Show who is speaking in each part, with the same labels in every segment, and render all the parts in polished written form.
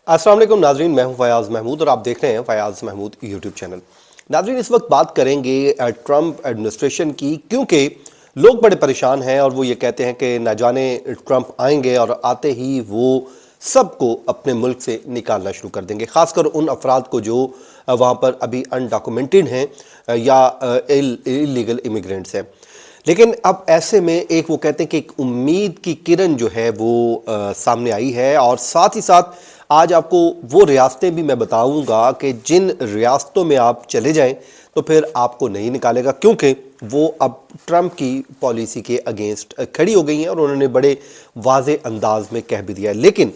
Speaker 1: अस्सलाम वालेकुम नाजरीन, मैं हूं फयाज महमूद और आप देख रहे हैं फयाज महमूद यूट्यूब चैनल। नाजरीन, इस वक्त बात करेंगे ट्रंप एडमिनिस्ट्रेशन की, क्योंकि लोग बड़े परेशान हैं और वो ये कहते हैं कि न जाने ट्रंप आएंगे और आते ही वो सबको अपने मुल्क से निकालना शुरू कर देंगे, खासकर उन अफराद को जो वहाँ पर अभी अनडॉक्यूमेंटेड हैं या इलीगल इमिग्रेंट्स हैं। लेकिन अब ऐसे में एक वो कहते हैं कि एक उम्मीद की किरण जो है वो सामने आई है, और साथ ही साथ आज आपको वो रियासतें भी मैं बताऊंगा कि जिन रियासतों में आप चले जाएं तो फिर आपको नहीं निकालेगा, क्योंकि वो अब ट्रंप की पॉलिसी के अगेंस्ट खड़ी हो गई हैं और उन्होंने बड़े वाज़े अंदाज में कह भी दिया है। लेकिन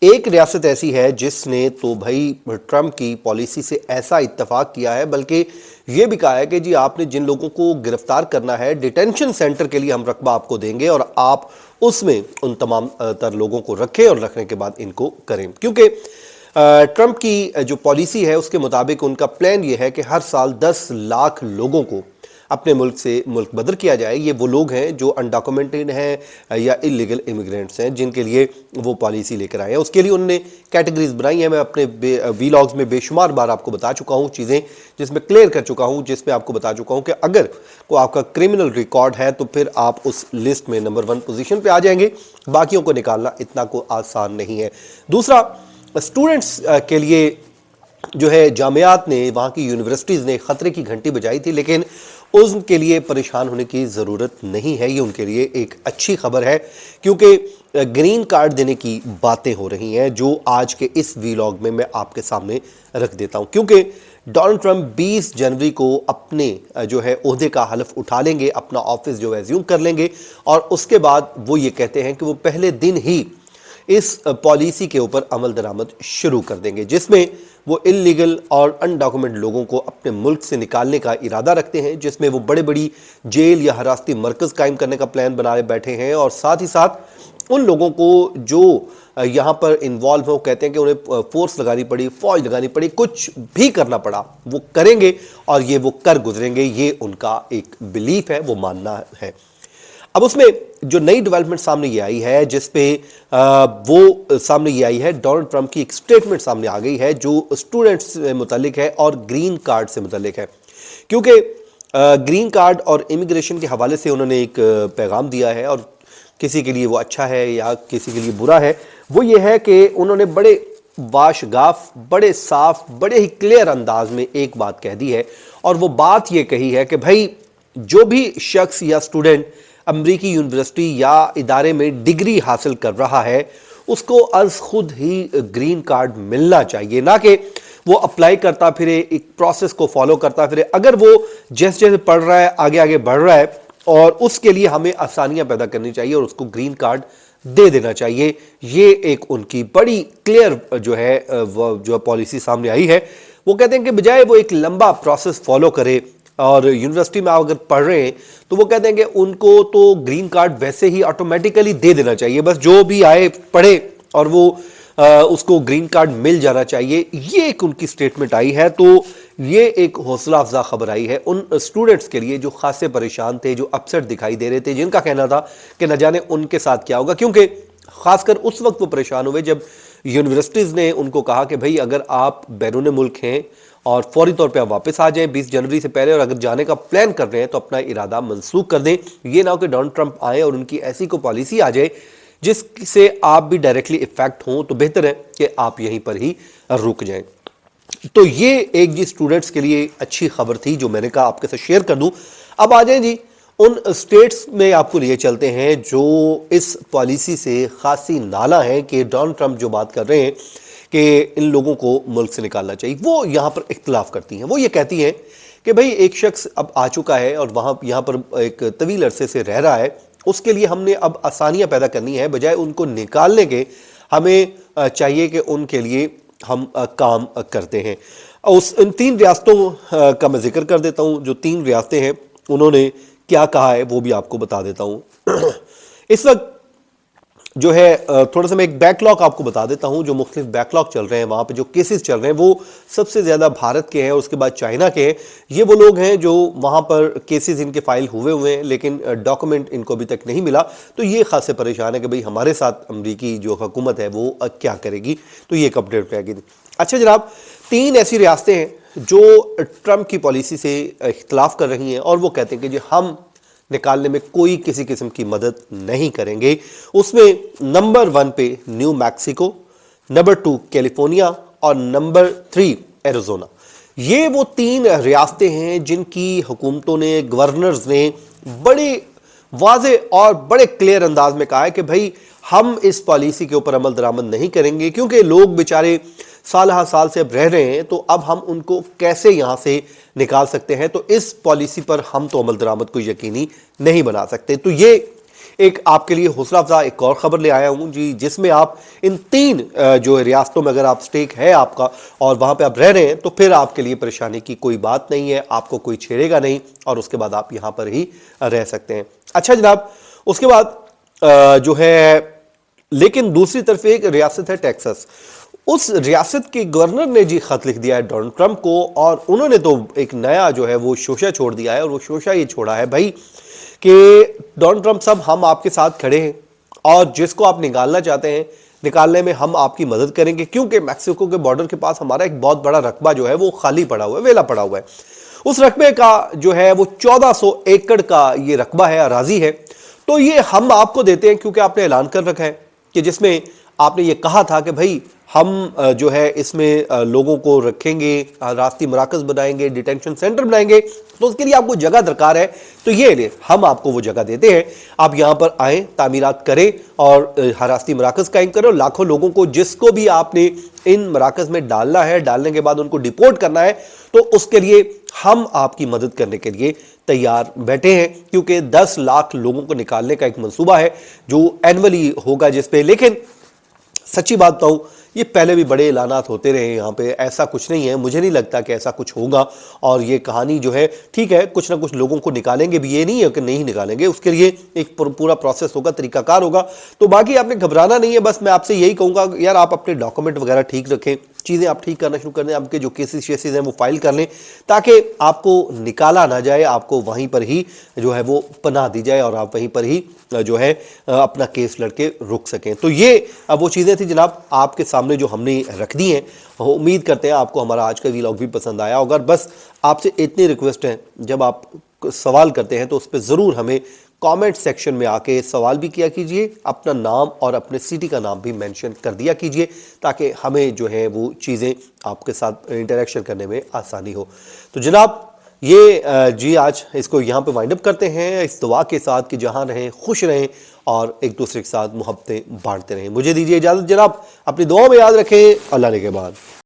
Speaker 1: एक रियासत ऐसी है जिसने तो भाई ट्रंप की पॉलिसी से ऐसा इत्तेफाक किया है, बल्कि ये भी कहा है कि जी आपने जिन लोगों को गिरफ्तार करना है, डिटेंशन सेंटर के लिए हम रकबा आपको देंगे और आप उसमें उन तमाम तर लोगों को रखें और रखने के बाद इनको करें। क्योंकि ट्रंप की जो पॉलिसी है उसके मुताबिक उनका प्लान ये है कि हर साल 10 लाख लोगों को अपने मुल्क से मुल्क बदर किया जाए। ये वो लोग हैं जो अनडॉक्यूमेंटेड हैं या इलीगल इमिग्रेंट्स हैं, जिनके लिए वो पॉलिसी लेकर आए हैं। उसके लिए उन्होंने कैटेगरीज बनाई हैं। मैं अपने वीलॉग्स में बेशुमार बार आपको बता चुका हूँ चीज़ें, जिसमें क्लियर कर चुका हूँ, जिसमें आपको बता चुका हूँ कि अगर को आपका क्रिमिनल रिकॉर्ड है तो फिर आप उस लिस्ट में नंबर 1 पोजीशन पे आ जाएंगे। बाकियों को निकालना इतना को आसान नहीं है। दूसरा, स्टूडेंट्स के लिए जो है जामियात ने, वहाँ की यूनिवर्सिटीज़ ने खतरे की घंटी बजाई थी, लेकिन उनके लिए परेशान होने की ज़रूरत नहीं है। ये उनके लिए एक अच्छी खबर है, क्योंकि ग्रीन कार्ड देने की बातें हो रही हैं, जो आज के इस वीलॉग में मैं आपके सामने रख देता हूं। क्योंकि डोनाल्ड ट्रंप 20 जनवरी को अपने जो है ओहदे का हलफ उठा लेंगे, अपना ऑफिस जो है एज्यूम कर लेंगे, और उसके बाद वो ये कहते हैं कि वो पहले दिन ही इस पॉलिसी के ऊपर अमल दरामद शुरू कर देंगे, जिसमें वो इलीगल और अनडॉक्यूमेंट लोगों को अपने मुल्क से निकालने का इरादा रखते हैं, जिसमें वो बड़े बड़ी जेल या हिरासती मरकज़ कायम करने का प्लान बनाए बैठे हैं। और साथ ही साथ उन लोगों को जो यहाँ पर इन्वॉल्व हो, कहते हैं कि उन्हें फोर्स लगानी पड़ी, फौज लगानी पड़ी, कुछ भी करना पड़ा वो करेंगे और ये वो कर गुजरेंगे। ये उनका एक बिलीफ है, वो मानना है। अब उसमें जो नई डेवलपमेंट सामने ये आई है, जिसपे वो सामने ये आई है, डोनाल्ड ट्रंप की एक स्टेटमेंट सामने आ गई है जो स्टूडेंट्स से मुतालिक है और ग्रीन कार्ड से मुतालिक है। क्योंकि ग्रीन कार्ड और इमिग्रेशन के हवाले से उन्होंने एक पैगाम दिया है, और किसी के लिए वो अच्छा है या किसी के लिए बुरा है। वो ये है कि उन्होंने बड़े वाशगाफ, बड़े साफ, बड़े ही क्लियर अंदाज में एक बात कह दी है, और वो बात ये कही है कि भाई जो भी शख्स या स्टूडेंट अमरीकी यूनिवर्सिटी या इदारे में डिग्री हासिल कर रहा है, उसको अज खुद ही ग्रीन कार्ड मिलना चाहिए, ना कि वो अप्लाई करता फिरे, एक प्रोसेस को फॉलो करता फिरे। अगर वो जैसे जैसे पढ़ रहा है, आगे आगे बढ़ रहा है, और उसके लिए हमें आसानियां पैदा करनी चाहिए और उसको ग्रीन कार्ड दे देना चाहिए। ये एक उनकी बड़ी क्लियर जो है जो पॉलिसी सामने आई है। वो कहते हैं कि बजाय वो एक लंबा प्रोसेस फॉलो करे, और यूनिवर्सिटी में आप अगर पढ़ रहे हैं तो वो कहते हैं कि उनको तो ग्रीन कार्ड वैसे ही ऑटोमेटिकली दे देना चाहिए, बस जो भी आए पढ़े और वो उसको ग्रीन कार्ड मिल जाना चाहिए। ये एक उनकी स्टेटमेंट आई है। तो ये एक हौसला अफजा खबर आई है उन स्टूडेंट्स के लिए जो खासे परेशान थे, जो अपसेट दिखाई दे रहे थे, जिनका कहना था कि न जाने उनके साथ क्या होगा। क्योंकि खासकर उस वक्त वो परेशान हुए जब यूनिवर्सिटीज़ ने उनको कहा कि भाई अगर आप बैरून मुल्क हैं और फौरी तौर पे आप वापस आ जाएं 20 जनवरी से पहले, और अगर जाने का प्लान कर रहे हैं तो अपना इरादा मनसूख कर दें। ये ना हो कि डोनाल्ड ट्रंप आए और उनकी ऐसी कोई पॉलिसी आ जाए जिससे आप भी डायरेक्टली इफेक्ट हों, तो बेहतर है कि आप यहीं पर ही रुक जाएं। तो ये एक जी स्टूडेंट्स के लिए अच्छी खबर थी जो मैंने कहा आपके साथ शेयर कर दूं। अब आ जाएं जी उन स्टेट्स में, आपको लिए चलते हैं जो इस पॉलिसी से खासी नाला है कि डोनाल्ड ट्रंप जो बात कर रहे हैं कि इन लोगों को मुल्क से निकालना चाहिए, वो यहाँ पर इख्तलाफ करती हैं। वो ये कहती हैं कि भाई एक शख्स अब आ चुका है और वहाँ यहाँ पर एक तवील अरसे से रह रहा है, उसके लिए हमने अब आसानियाँ पैदा करनी है, बजाय उनको निकालने के हमें चाहिए कि उनके लिए हम काम करते हैं। इन 3 रियासतों का मैं जिक्र कर देता हूँ। जो 3 रियासतें हैं उन्होंने क्या कहा है वो भी आपको बता देता हूँ। इस वक्त جو ہے تھوڑا سا میں ایک بیک لاگ آپ کو بتا دیتا ہوں. جو مختلف بیک لاگ چل رہے ہیں وہاں پہ جو کیسز چل رہے ہیں وہ سب سے زیادہ بھارت کے ہیں اور اس کے بعد چائنا کے ہیں. یہ وہ لوگ ہیں جو وہاں پر کیسز ان کے فائل ہوئے ہیں لیکن ڈاکومنٹ ان کو ابھی تک نہیں ملا. تو یہ خاصے پریشان ہے کہ بھئی ہمارے ساتھ امریکی جو حکومت ہے وہ کیا کرے گی. تو یہ ایک اپڈیٹ پہ آ گئی. اچھا جناب، 3 ایسی ریاستیں ہیں جو ٹرمپ کی پالیسی سے اختلاف کر رہی ہیں اور وہ کہتے ہیں کہ جی ہم نکالنے میں کوئی کسی قسم کی مدد نہیں کریں گے. اس میں نمبر 1 پہ نیو میکسیکو، نمبر 2 کیلیفورنیا اور نمبر 3 ایریزونا. یہ وہ 3 ریاستیں ہیں جن کی حکومتوں نے، گورنرز نے بڑے واضح اور بڑے کلیئر انداز میں کہا ہے کہ بھئی ہم اس پالیسی کے اوپر عمل درآمد نہیں کریں گے، کیونکہ لوگ بیچارے سال ہا سال سے اب رہ رہے ہیں تو اب ہم ان کو کیسے یہاں سے نکال سکتے ہیں. تو اس پالیسی پر ہم تو عمل درآمد کو یقینی نہیں بنا سکتے. تو یہ ایک آپ کے لیے حوصلہ افزا ایک اور خبر لے آیا ہوں جی، جس میں آپ ان 3 جو ریاستوں میں اگر آپ سٹیک ہے آپ کا اور وہاں پہ آپ رہ رہے ہیں تو پھر آپ کے لیے پریشانی کی کوئی بات نہیں ہے، آپ کو کوئی چھیڑے گا نہیں اور اس کے بعد آپ یہاں پر ہی رہ سکتے ہیں. اچھا جناب، اس کے بعد جو ہے لیکن دوسری طرف ایک ریاست ہے ٹیکساس. اس ریاست کے گورنر نے جی خط لکھ دیا ہے ڈونلڈ ٹرمپ کو اور انہوں نے تو ایک نیا جو ہے وہ شوشہ چھوڑ دیا ہے. اور وہ شوشہ یہ چھوڑا ہے بھائی کہ ڈونلڈ ٹرمپ صاحب ہم آپ کے ساتھ کھڑے ہیں اور جس کو آپ نکالنا چاہتے ہیں نکالنے میں ہم آپ کی مدد کریں گے، کیونکہ میکسیکو کے بارڈر کے پاس ہمارا ایک بہت بڑا رقبہ جو ہے وہ خالی پڑا ہوا ہے، ویلا پڑا ہوا ہے. اس رقبے کا جو ہے وہ 1400 ایکڑ کا یہ رقبہ ہے، اراضی ہے. تو یہ ہم آپ کو دیتے ہیں کیونکہ آپ نے اعلان کر رکھا ہے کہ جس میں آپ نے یہ کہا تھا کہ بھائی ہم جو ہے اس میں لوگوں کو رکھیں گے، راستی مراکز بنائیں گے، ڈیٹینشن سینٹر بنائیں گے. تو اس کے لیے آپ کو جگہ درکار ہے، تو یہ لیں ہم آپ کو وہ جگہ دیتے ہیں، آپ یہاں پر آئیں، تعمیرات کریں اور راستی مراکز قائم کریں. اور لاکھوں لوگوں کو جس کو بھی آپ نے ان مراکز میں ڈالنا ہے، ڈالنے کے بعد ان کو ڈیپورٹ کرنا ہے، تو اس کے لیے ہم آپ کی مدد کرنے کے لیے تیار بیٹھے ہیں. کیونکہ 10 لاکھ لوگوں کو نکالنے کا ایک منصوبہ ہے جو اینولی ہوگا جس پہ. لیکن سچی بات بتاؤں، یہ پہلے بھی بڑے اعلانات ہوتے رہے یہاں پہ، ایسا کچھ نہیں ہے، مجھے نہیں لگتا کہ ایسا کچھ ہوگا. اور یہ کہانی جو ہے ٹھیک ہے، کچھ نہ کچھ لوگوں کو نکالیں گے بھی، یہ نہیں ہے کہ نہیں نکالیں گے، اس کے لیے ایک پورا پروسیس ہوگا، طریقہ کار ہوگا. تو باقی آپ نے گھبرانا نہیں ہے. بس میں آپ سے یہی کہوں گا یار آپ اپنے ڈاکومنٹ وغیرہ ٹھیک رکھیں، چیزیں آپ ٹھیک کرنا شروع کر دیں، آپ کے جو کیسز ہیں وہ فائل کر لیں تاکہ آپ کو نکالا نہ جائے، آپ کو وہیں پر ہی جو ہے وہ پناہ دی جائے اور آپ وہیں پر ہی جو ہے اپنا کیس لڑ کے رک سکیں. تو یہ وہ چیزیں تھیں جناب آپ کے سامنے جو ہم نے رکھ دی ہیں. امید کرتے ہیں آپ کو ہمارا آج کا ویلاگ بھی پسند آیا ہوگا. بس آپ سے اتنی ریکویسٹ ہے، جب آپ سوال کرتے ہیں تو اس پہ ضرور ہمیں کامنٹ سیکشن میں آ کے سوال بھی کیا کیجئے، اپنا نام اور اپنے سٹی کا نام بھی مینشن کر دیا کیجئے تاکہ ہمیں جو ہے وہ چیزیں آپ کے ساتھ انٹریکشن کرنے میں آسانی ہو. تو جناب یہ جی آج اس کو یہاں پہ وائنڈ اپ کرتے ہیں اس دعا کے ساتھ کہ جہاں رہیں خوش رہیں اور ایک دوسرے کے ساتھ محبتیں بانٹتے رہیں. مجھے دیجیے اجازت جناب، اپنی دعاؤں میں یاد رکھیں. اللہ نے کے بعد.